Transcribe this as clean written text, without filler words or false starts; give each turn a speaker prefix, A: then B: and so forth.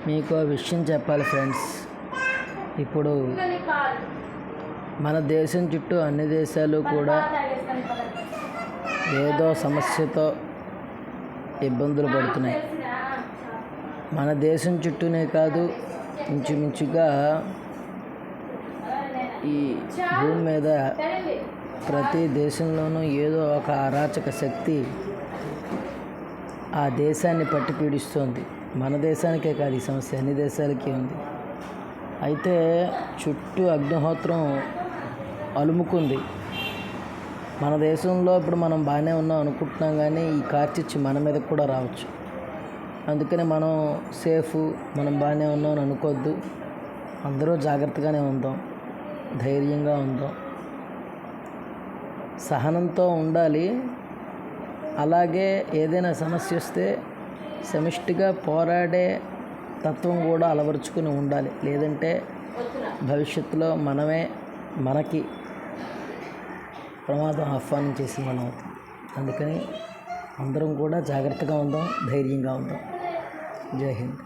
A: మీకు ఆ విషయం చెప్పాలి ఫ్రెండ్స్. ఇప్పుడు మన దేశం చుట్టూ అన్ని దేశాలు కూడా ఏదో సమస్యతో ఇబ్బందులు పడుతున్నాయి. మన దేశం చుట్టూనే కాదు, ఇంచుమించుగా ఈ భూమి మీద ప్రతి దేశంలోనూ ఏదో ఒక అరాచక శక్తి ఆ దేశాన్ని పట్టి పీడిస్తోంది. మన దేశానికే కాదు ఈ సమస్య, అన్ని దేశాలకి ఉంది. అయితే చుట్టూ అగ్నిహోత్రం అలుముకుంది. మన దేశంలో ఇప్పుడు మనం బాగానే ఉన్నాం అనుకుంటున్నాం, కానీ ఈ కార్చిచ్చు మన మీదకి కూడా రావచ్చు. అందుకని మనం సేఫ్, మనం బాగానే ఉన్నాం అని అనుకోవద్దు. అందరూ జాగ్రత్తగానే ఉందాం, ధైర్యంగా ఉందాం, సహనంతో ఉండాలి. అలాగే ఏదైనా సమస్య వస్తే సమిష్టిగా పోరాడే తత్వం కూడా అలవరుచుకుని ఉండాలి. లేదంటే భవిష్యత్తులో మనకి ప్రమాదం ఆహ్వానించేసి మనం అవుతాం. అందుకని అందరం కూడా జాగ్రత్తగా ఉందాం, ధైర్యంగా ఉందాం. జై హింద్.